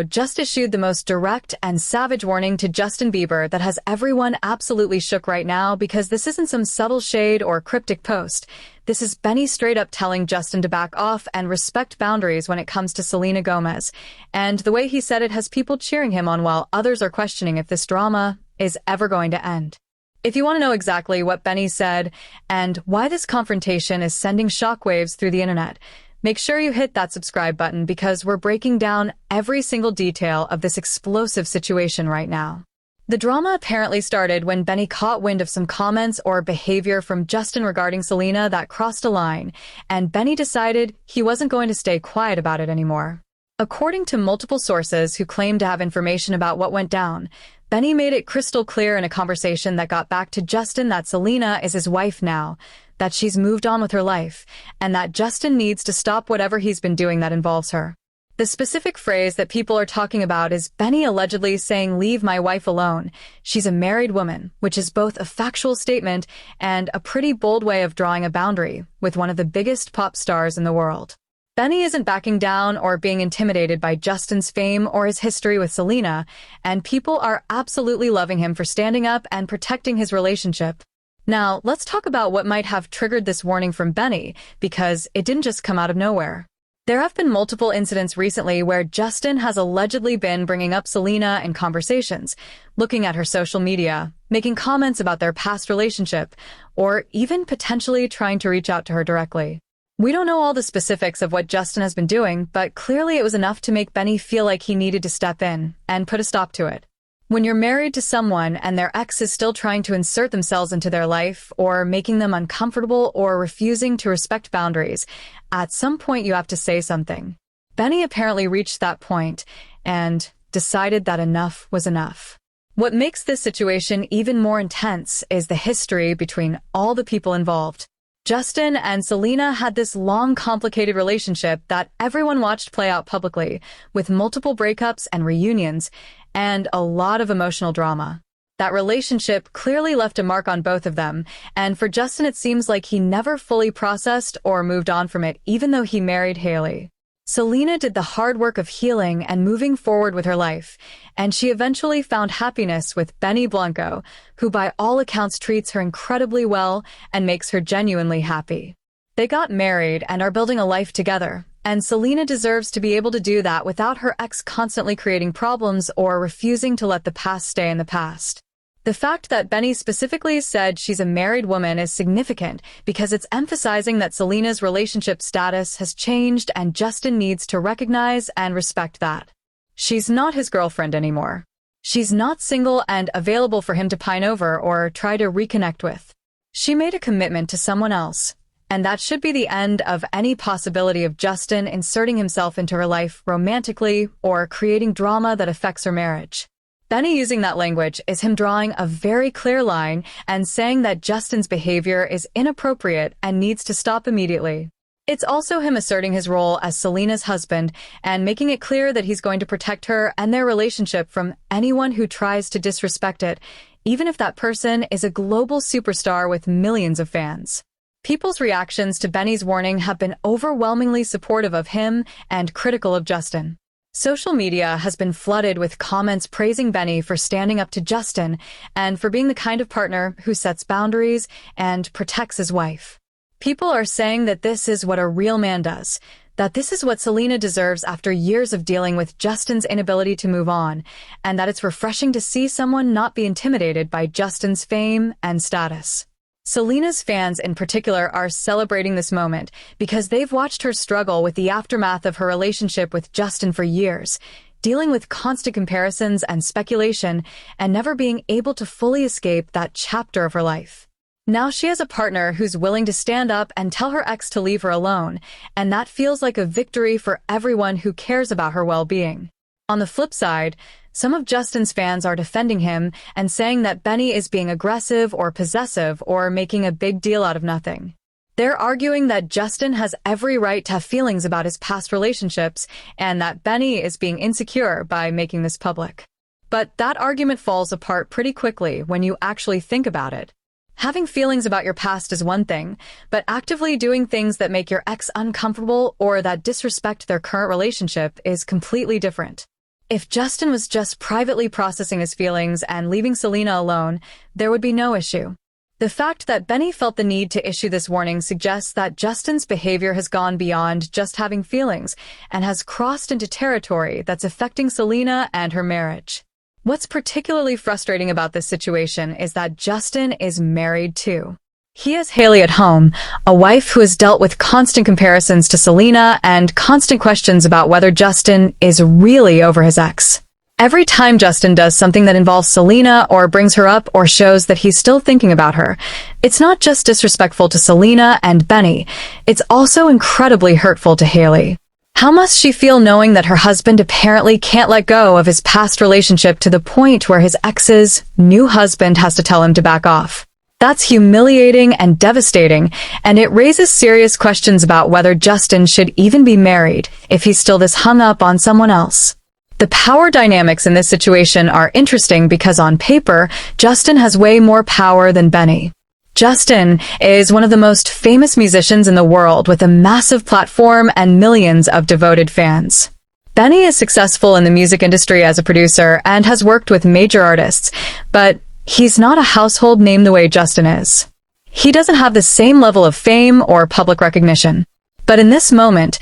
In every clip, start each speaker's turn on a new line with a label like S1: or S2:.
S1: just issued the most direct and savage warning to Justin Bieber that has everyone absolutely shook right now, because this isn't some subtle shade or cryptic post. This is Benny straight up telling Justin to back off and respect boundaries when it comes to Selena Gomez. And the way he said it has people cheering him on while others are questioning if this drama is ever going to end. If you want to know exactly what Benny said and why this confrontation is sending shockwaves through the internet, make sure you hit that subscribe button, because we're breaking down every single detail of this explosive situation right now. The drama apparently started when Benny caught wind of some comments or behavior from Justin regarding Selena that crossed a line, and Benny decided he wasn't going to stay quiet about it anymore. According to multiple sources who claim to have information about what went down, Benny made it crystal clear in a conversation that got back to Justin that Selena is his wife now, that she's moved on with her life, and that Justin needs to stop whatever he's been doing that involves her. The specific phrase that people are talking about is Benny allegedly saying, "Leave my wife alone. She's a married woman," which is both a factual statement and a pretty bold way of drawing a boundary with one of the biggest pop stars in the world. Benny isn't backing down or being intimidated by Justin's fame or his history with Selena, and people are absolutely loving him for standing up and protecting his relationship. Now, let's talk about what might have triggered this warning from Benny, because it didn't just come out of nowhere. There have been multiple incidents recently where Justin has allegedly been bringing up Selena in conversations, looking at her social media, making comments about their past relationship, or even potentially trying to reach out to her directly. We don't know all the specifics of what Justin has been doing, but clearly it was enough to make Benny feel like he needed to step in and put a stop to it. When you're married to someone and their ex is still trying to insert themselves into their life, or making them uncomfortable, or refusing to respect boundaries, at some point you have to say something. Benny apparently reached that point and decided that enough was enough. What makes this situation even more intense is the history between all the people involved. Justin and Selena had this long, complicated relationship that everyone watched play out publicly, with multiple breakups and reunions, and a lot of emotional drama. That relationship clearly left a mark on both of them, and for Justin it seems like he never fully processed or moved on from it, even though he married Hailey. Selena did the hard work of healing and moving forward with her life, and she eventually found happiness with Blanco, who by all accounts treats her incredibly well and makes her genuinely happy. They got married and are building a life together, and Selena deserves to be able to do that without her ex constantly creating problems or refusing to let the past stay in the past. The fact that Benny specifically said she's a married woman is significant, because it's emphasizing that Selena's relationship status has changed and Justin needs to recognize and respect that. She's not his girlfriend anymore. She's not single and available for him to pine over or try to reconnect with. She made a commitment to someone else, and that should be the end of any possibility of Justin inserting himself into her life romantically or creating drama that affects her marriage. Benny using that language is him drawing a very clear line and saying that Justin's behavior is inappropriate and needs to stop immediately. It's also him asserting his role as Selena's husband and making it clear that he's going to protect her and their relationship from anyone who tries to disrespect it, even if that person is a global superstar with millions of fans. People's reactions to Benny's warning have been overwhelmingly supportive of him and critical of Justin. Social media has been flooded with comments praising Benny for standing up to Justin and for being the kind of partner who sets boundaries and protects his wife. People are saying that this is what a real man does, that this is what Selena deserves after years of dealing with Justin's inability to move on, and that it's refreshing to see someone not be intimidated by Justin's fame and status. Selena's fans in particular are celebrating this moment because they've watched her struggle with the aftermath of her relationship with Justin for years, dealing with constant comparisons and speculation and never being able to fully escape that chapter of her life. Now she has a partner who's willing to stand up and tell her ex to leave her alone, and that feels like a victory for everyone who cares about her well-being. On the flip side, some of Justin's fans are defending him and saying that Benny is being aggressive or possessive or making a big deal out of nothing. They're arguing that Justin has every right to have feelings about his past relationships and that Benny is being insecure by making this public. But that argument falls apart pretty quickly when you actually think about it. Having feelings about your past is one thing, but actively doing things that make your ex uncomfortable or that disrespect their current relationship is completely different. If Justin was just privately processing his feelings and leaving Selena alone, there would be no issue. The fact that Benny felt the need to issue this warning suggests that Justin's behavior has gone beyond just having feelings and has crossed into territory that's affecting Selena and her marriage. What's particularly frustrating about this situation is that Justin is married too. He has Haley at home, a wife who has dealt with constant comparisons to Selena and constant questions about whether Justin is really over his ex. Every time Justin does something that involves Selena or brings her up or shows that he's still thinking about her, it's not just disrespectful to Selena and Benny, it's also incredibly hurtful to Haley. How must she feel knowing that her husband apparently can't let go of his past relationship to the point where his ex's new husband has to tell him to back off? That's humiliating and devastating, and it raises serious questions about whether Justin should even be married if he's still this hung up on someone else. The power dynamics in this situation are interesting because on paper, Justin has way more power than Benny. Justin is one of the most famous musicians in the world with a massive platform and millions of devoted fans. Benny is successful in the music industry as a producer and has worked with major artists, but he's not a household name the way Justin is. He doesn't have the same level of fame or public recognition. But in this moment,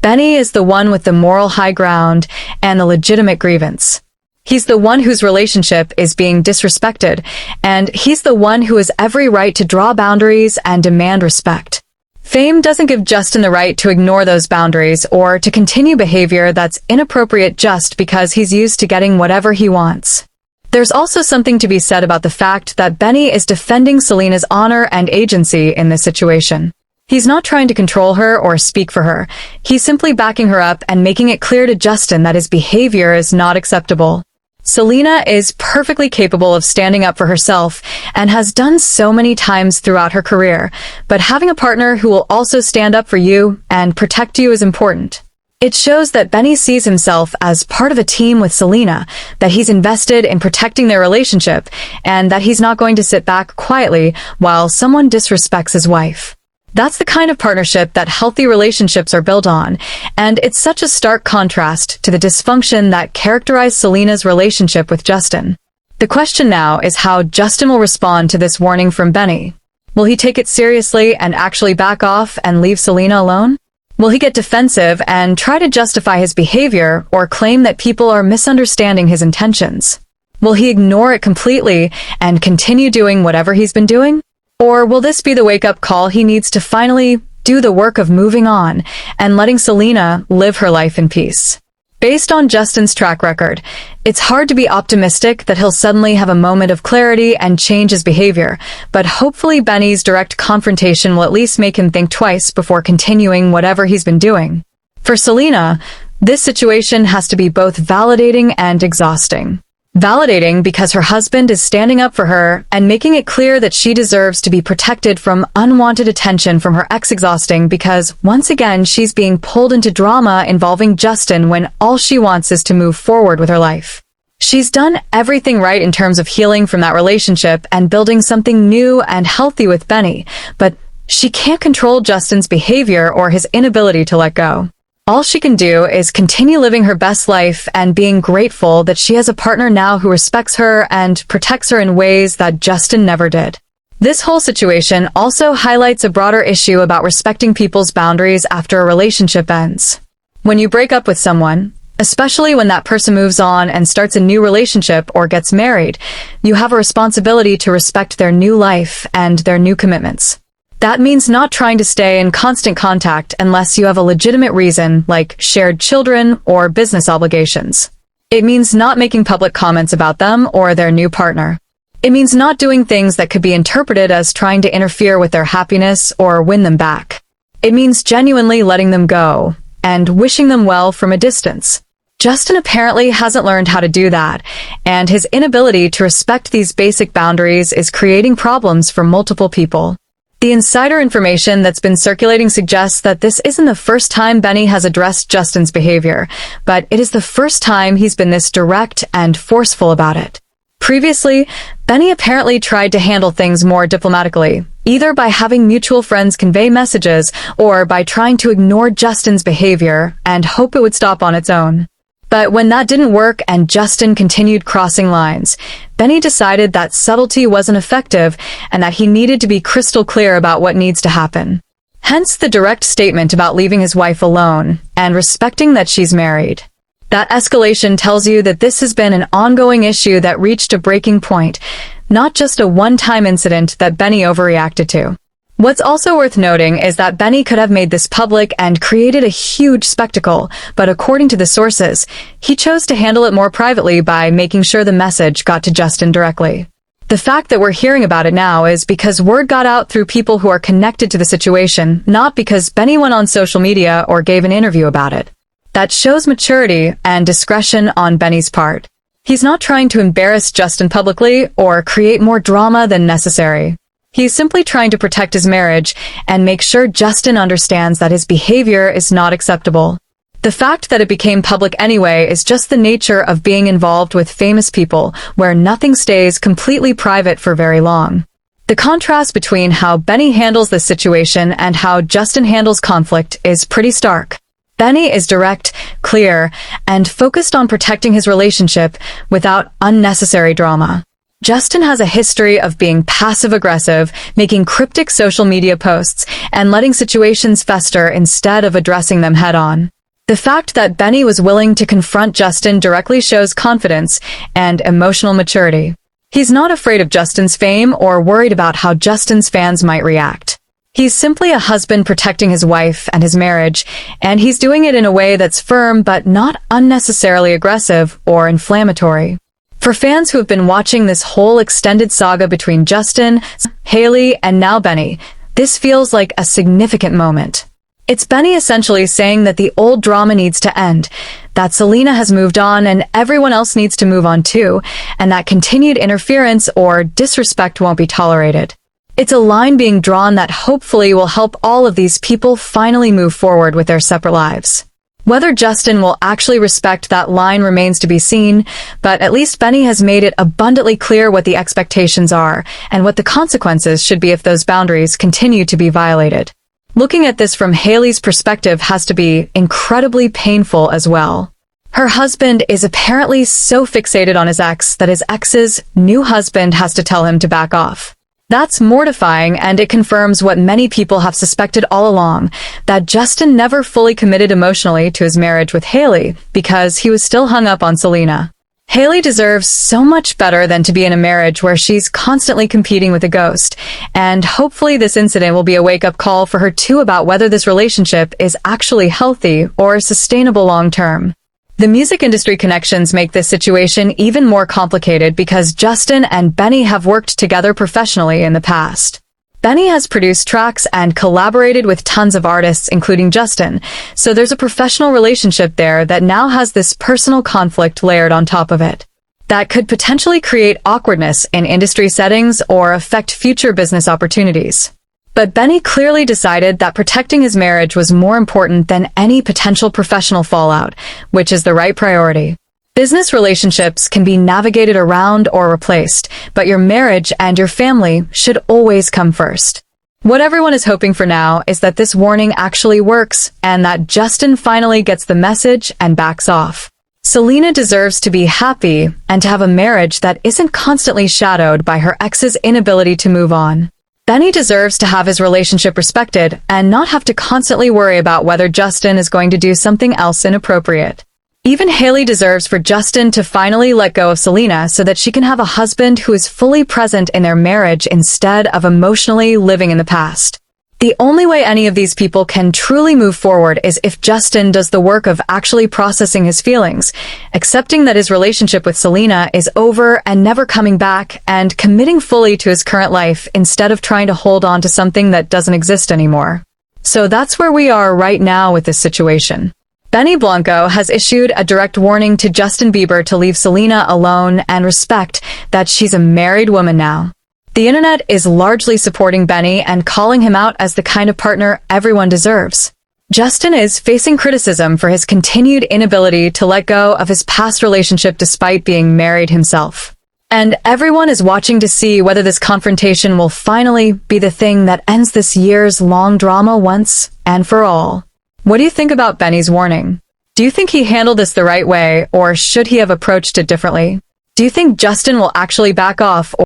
S1: Benny is the one with the moral high ground and the legitimate grievance. He's the one whose relationship is being disrespected, and he's the one who has every right to draw boundaries and demand respect. Fame doesn't give Justin the right to ignore those boundaries or to continue behavior that's inappropriate just because he's used to getting whatever he wants. There's also something to be said about the fact that Benny is defending Selena's honor and agency in this situation. He's not trying to control her or speak for her. He's simply backing her up and making it clear to Justin that his behavior is not acceptable. Selena is perfectly capable of standing up for herself and has done so many times throughout her career, but having a partner who will also stand up for you and protect you is important. It shows that Benny sees himself as part of a team with Selena, that he's invested in protecting their relationship, and that he's not going to sit back quietly while someone disrespects his wife. That's the kind of partnership that healthy relationships are built on, and it's such a stark contrast to the dysfunction that characterized Selena's relationship with Justin. The question now is how Justin will respond to this warning from Benny. Will he take it seriously and actually back off and leave Selena alone? Will he get defensive and try to justify his behavior or claim that people are misunderstanding his intentions? Will he ignore it completely and continue doing whatever he's been doing? Or will this be the wake-up call he needs to finally do the work of moving on and letting Selena live her life in peace? Based on Justin's track record, it's hard to be optimistic that he'll suddenly have a moment of clarity and change his behavior, but hopefully Benny's direct confrontation will at least make him think twice before continuing whatever he's been doing. For Selena, this situation has to be both validating and exhausting. Validating because her husband is standing up for her and making it clear that she deserves to be protected from unwanted attention from her ex. Exhausting because, once again, she's being pulled into drama involving Justin when all she wants is to move forward with her life. She's done everything right in terms of healing from that relationship and building something new and healthy with Benny, but she can't control Justin's behavior or his inability to let go. All she can do is continue living her best life and being grateful that she has a partner now who respects her and protects her in ways that Justin never did. This whole situation also highlights a broader issue about respecting people's boundaries after a relationship ends. When you break up with someone, especially when that person moves on and starts a new relationship or gets married, you have a responsibility to respect their new life and their new commitments. That means not trying to stay in constant contact unless you have a legitimate reason, like shared children or business obligations. It means not making public comments about them or their new partner. It means not doing things that could be interpreted as trying to interfere with their happiness or win them back. It means genuinely letting them go and wishing them well from a distance. Justin apparently hasn't learned how to do that, and his inability to respect these basic boundaries is creating problems for multiple people. The insider information that's been circulating suggests that this isn't the first time Benny has addressed Justin's behavior, but it is the first time he's been this direct and forceful about it. Previously, Benny apparently tried to handle things more diplomatically, either by having mutual friends convey messages or by trying to ignore Justin's behavior and hope it would stop on its own. But when that didn't work and Justin continued crossing lines, Benny decided that subtlety wasn't effective and that he needed to be crystal clear about what needs to happen. Hence the direct statement about leaving his wife alone and respecting that she's married. That escalation tells you that this has been an ongoing issue that reached a breaking point, not just a one-time incident that Benny overreacted to. What's also worth noting is that Benny could have made this public and created a huge spectacle, but according to the sources, he chose to handle it more privately by making sure the message got to Justin directly. The fact that we're hearing about it now is because word got out through people who are connected to the situation, not because Benny went on social media or gave an interview about it. That shows maturity and discretion on Benny's part. He's not trying to embarrass Justin publicly or create more drama than necessary. He's simply trying to protect his marriage and make sure Justin understands that his behavior is not acceptable. The fact that it became public anyway is just the nature of being involved with famous people, where nothing stays completely private for very long. The contrast between how Benny handles this situation and how Justin handles conflict is pretty stark. Benny is direct, clear, and focused on protecting his relationship without unnecessary drama. Justin has a history of being passive-aggressive, making cryptic social media posts, and letting situations fester instead of addressing them head-on. The fact that Benny was willing to confront Justin directly shows confidence and emotional maturity. He's not afraid of Justin's fame or worried about how Justin's fans might react. He's simply a husband protecting his wife and his marriage, and he's doing it in a way that's firm but not unnecessarily aggressive or inflammatory. For fans who have been watching this whole extended saga between Justin, Hailey, and now Benny, this feels like a significant moment. It's Benny essentially saying that the old drama needs to end, that Selena has moved on and everyone else needs to move on too, and that continued interference or disrespect won't be tolerated. It's a line being drawn that hopefully will help all of these people finally move forward with their separate lives. Whether Justin will actually respect that line remains to be seen, but at least Benny has made it abundantly clear what the expectations are and what the consequences should be if those boundaries continue to be violated. Looking at this from Hailey's perspective has to be incredibly painful as well. Her husband is apparently so fixated on his ex that his ex's new husband has to tell him to back off. That's mortifying, and it confirms what many people have suspected all along, that Justin never fully committed emotionally to his marriage with Hailey because he was still hung up on Selena. Hailey deserves so much better than to be in a marriage where she's constantly competing with a ghost, and hopefully this incident will be a wake-up call for her too about whether this relationship is actually healthy or sustainable long-term. The music industry connections make this situation even more complicated because Justin and Benny have worked together professionally in the past. Benny has produced tracks and collaborated with tons of artists, including Justin, so there's a professional relationship there that now has this personal conflict layered on top of it. That could potentially create awkwardness in industry settings or affect future business opportunities. But Benny clearly decided that protecting his marriage was more important than any potential professional fallout, which is the right priority. Business relationships can be navigated around or replaced, but your marriage and your family should always come first. What everyone is hoping for now is that this warning actually works and that Justin finally gets the message and backs off. Selena deserves to be happy and to have a marriage that isn't constantly shadowed by her ex's inability to move on. Benny deserves to have his relationship respected and not have to constantly worry about whether Justin is going to do something else inappropriate. Even Hailey deserves for Justin to finally let go of Selena so that she can have a husband who is fully present in their marriage instead of emotionally living in the past. The only way any of these people can truly move forward is if Justin does the work of actually processing his feelings, accepting that his relationship with Selena is over and never coming back, and committing fully to his current life instead of trying to hold on to something that doesn't exist anymore. So that's where we are right now with this situation. Benny Blanco has issued a direct warning to Justin Bieber to leave Selena alone and respect that she's a married woman now. The internet is largely supporting Benny and calling him out as the kind of partner everyone deserves. Justin is facing criticism for his continued inability to let go of his past relationship despite being married himself. And everyone is watching to see whether this confrontation will finally be the thing that ends this years-long drama once and for all. What do you think about Benny's warning? Do Do you think he handled this the right way, or should he have approached it differently? Do you think Justin will actually back off,